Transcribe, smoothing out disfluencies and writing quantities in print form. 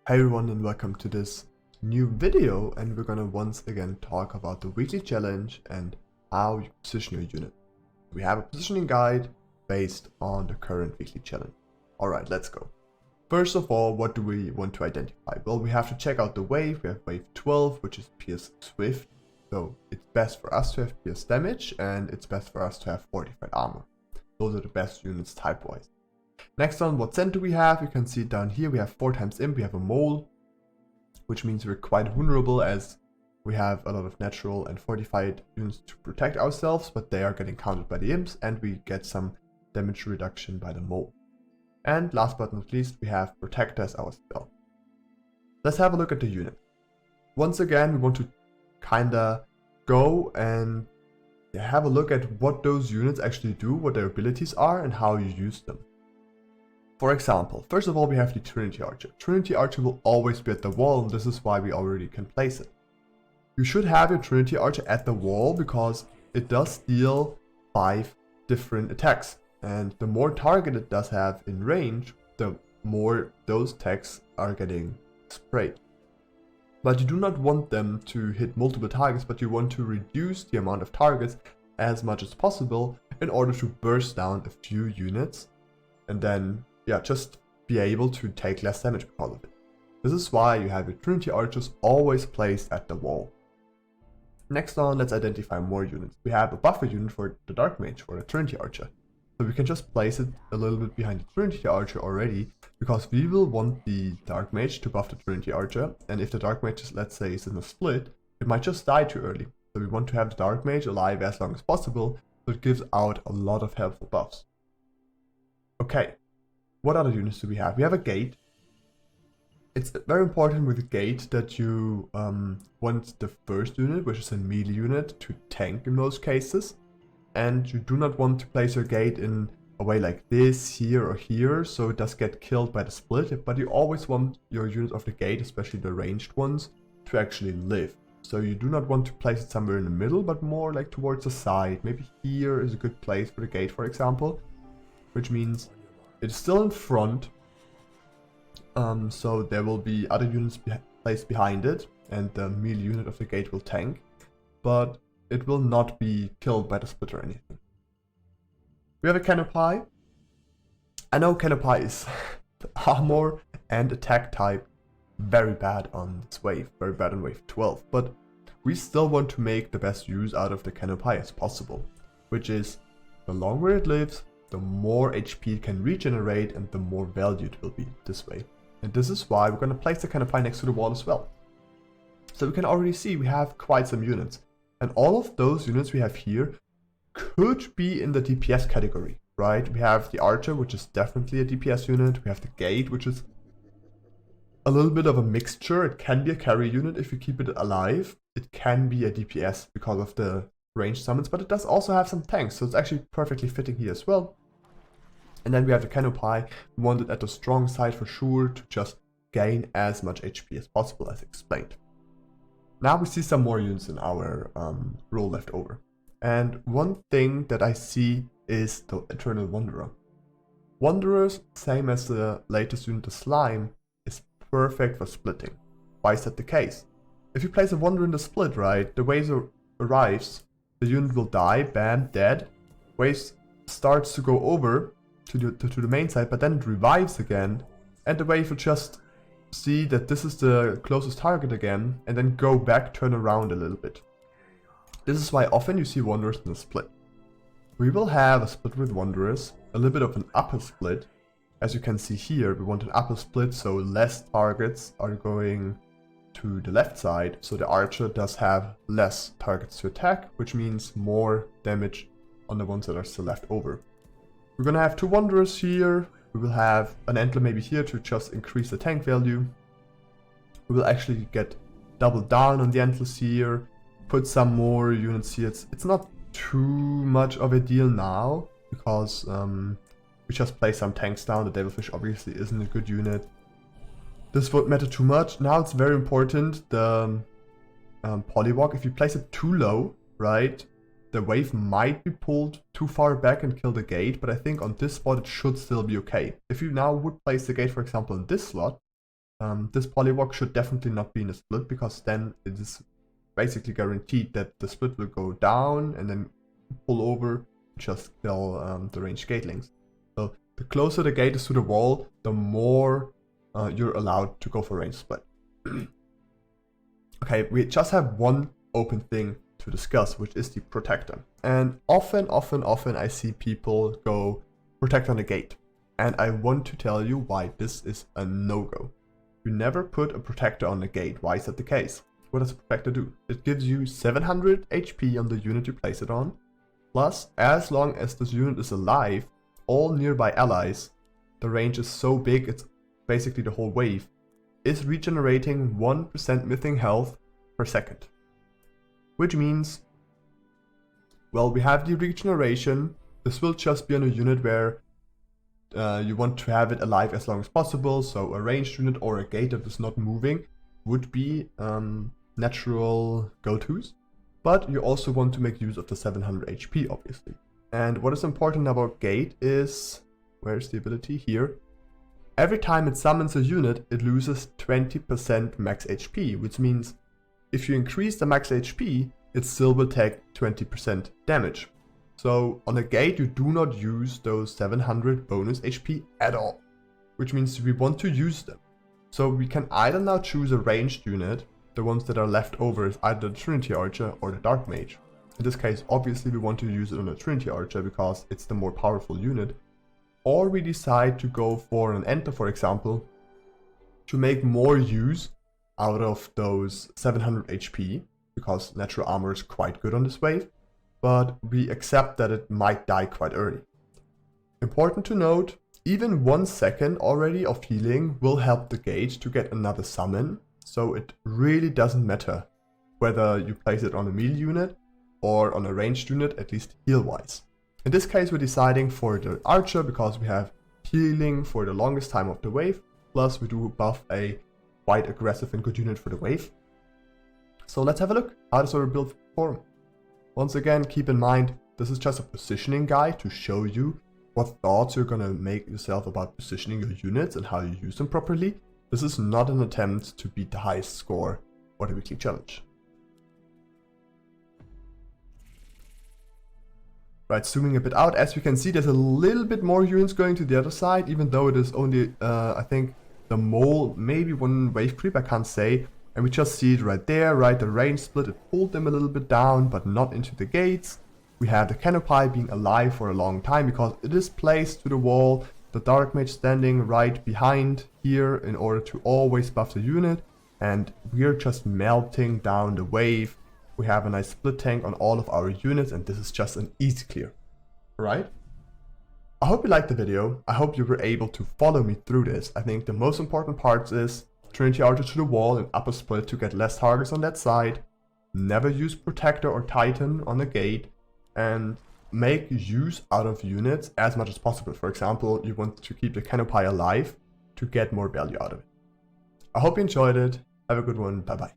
Hi everyone and welcome to this new video, and we're gonna once again talk about the weekly challenge and how you position your unit. We have a positioning guide based on the current weekly challenge. Alright, let's go. First of all, what do we want to identify? Well, we have to check out the wave. We have wave 12, which is Pierce Swift. So it's best for us to have Pierce damage, and it's best for us to have fortified armor. Those are the best units type-wise. Next on, what cent do we have? You can see it down here. We have 4 times imp, we have a mole, which means we're quite vulnerable as we have a lot of natural and fortified units to protect ourselves, but they are getting countered by the imps, and we get some damage reduction by the mole. And last but not least, we have protect as our spell. Let's have a look at the unit. Once again, we want to kinda go and have a look at what those units actually do, what their abilities are, and how you use them. For example, first of all, we have the Trinity Archer. Trinity Archer will always be at the wall, and this is why we already can place it. You should have your Trinity Archer at the wall because it does deal 5 different attacks. And the more target it does have in range, the more those attacks are getting sprayed. But you do not want them to hit multiple targets, but you want to reduce the amount of targets as much as possible in order to burst down a few units and then just be able to take less damage because of it. This is why you have your Trinity Archers always placed at the wall. Next on, let's identify more units. We have a buffer unit for the Dark Mage, for the Trinity Archer. So we can just place it a little bit behind the Trinity Archer already, because we will want the Dark Mage to buff the Trinity Archer, and if the Dark Mage is, let's say, is in a split, it might just die too early. So we want to have the Dark Mage alive as long as possible, so it gives out a lot of helpful buffs. Okay, what other units do we have? We have a gate. It's very important with the gate that you want the first unit, which is a melee unit, to tank in most cases. And you do not want to place your gate in a way like this, here or here, so it does get killed by the split, but you always want your units of the gate, especially the ranged ones, to actually live. So you do not want to place it somewhere in the middle, but more like towards the side. Maybe here is a good place for the gate, for example, which means it's still in front, so there will be other units placed behind it, and the melee unit of the gate will tank, but it will not be killed by the split or anything. We have a canopy. I know canopy is armor and attack type very bad on this wave, very bad on wave 12, but we still want to make the best use out of the canopy as possible, which is the longer it lives, the more HP it can regenerate and the more value it will be this way. And this is why we're going to place the canopy next to the wall as well. So we can already see we have quite some units. And all of those units we have here could be in the DPS category, right? We have the Archer, which is definitely a DPS unit. We have the Gate, which is a little bit of a mixture. It can be a carry unit if you keep it alive. It can be a DPS because of the ranged summons, but it does also have some tanks, so it's actually perfectly fitting here as well. And then we have the canopy. We want it at the strong side for sure to just gain as much HP as possible, as explained. Now we see some more units in our row left over. And one thing that I see is the Eternal Wanderer. Wanderers, same as the latest unit, the Slime, is perfect for splitting. Why is that the case? If you place a Wanderer in the split, right, the wave arrives, the unit will die, bam, dead. Wave starts to go over to the main side, but then it revives again, and the wave will just see that this is the closest target again, and then go back, turn around a little bit. This is why often you see Wanderers in a split. We will have a split with Wanderers, a little bit of an upper split. As you can see here, we want an upper split, so less targets are going to the left side, so the Archer does have less targets to attack, which means more damage on the ones that are still left over. We're gonna have 2 Wanderers here. We will have an Antler maybe here to just increase the tank value. We will actually get double down on the Antlers here, put some more units here. It's not too much of a deal now, because we just place some tanks down. The Devilfish obviously isn't a good unit. This won't matter too much. Now it's very important, the Polywalk. If you place it too low, right, the wave might be pulled too far back and kill the gate, but I think on this spot it should still be okay. If you now would place the gate, for example, in this slot, This polywalk should definitely not be in a split, because then it is basically guaranteed that the split will go down and then pull over, just kill the ranged gatelings. So the closer the gate is to the wall, the more you're allowed to go for range split. Okay, we just have one open thing to discuss, which is the protector. And often I see people go protect on the gate. And I want to tell you why this is a no-go. You never put a protector on the gate. Why is that the case? What does a protector do? It gives you 700 HP on the unit you place it on. Plus, as long as this unit is alive, all nearby allies, the range is so big, it's basically the whole wave, is regenerating 1% mythic health per second. Which means, well, we have the regeneration. This will just be on a unit where you want to have it alive as long as possible. So a ranged unit or a gate that is not moving would be natural go-tos. But you also want to make use of the 700 HP, obviously. And what is important about gate is, where's the ability? Here. Every time it summons a unit, it loses 20% max HP, which means if you increase the max HP, it still will take 20% damage. So on a gate, you do not use those 700 bonus HP at all, which means we want to use them. So we can either now choose a ranged unit, the ones that are left over is either the Trinity Archer or the Dark Mage. In this case, obviously we want to use it on a Trinity Archer because it's the more powerful unit. Or we decide to go for an Enter, for example, to make more use out of those 700 HP, because natural armor is quite good on this wave, but we accept that it might die quite early. Important to note, even 1 second already of healing will help the gate to get another summon, so it really doesn't matter whether you place it on a melee unit or on a ranged unit, at least heal-wise. In this case, we're deciding for the Archer because we have healing for the longest time of the wave, plus we do buff a quite aggressive and good unit for the wave. So let's have a look. How does our build perform? Once again, keep in mind, this is just a positioning guide to show you what thoughts you're gonna make yourself about positioning your units and how you use them properly. This is not an attempt to beat the highest score or the weekly challenge. Right, zooming a bit out, as you can see, there's a little bit more units going to the other side, even though it is only, I think, the mole, maybe one wave creep, I can't say. And we just see it right there, right? The range split, it pulled them a little bit down, but not into the gates. We have the canopy being alive for a long time because it is placed to the wall. The Dark Mage standing right behind here in order to always buff the unit. And we're just melting down the wave. We have a nice split tank on all of our units, and this is just an easy clear. Alright? I hope you liked the video. I hope you were able to follow me through this. I think the most important parts is Trinity Archer to the wall and upper split to get less targets on that side. Never use Protector or Titan on the gate. And make use out of units as much as possible. For example, you want to keep the canopy alive to get more value out of it. I hope you enjoyed it. Have a good one. Bye bye.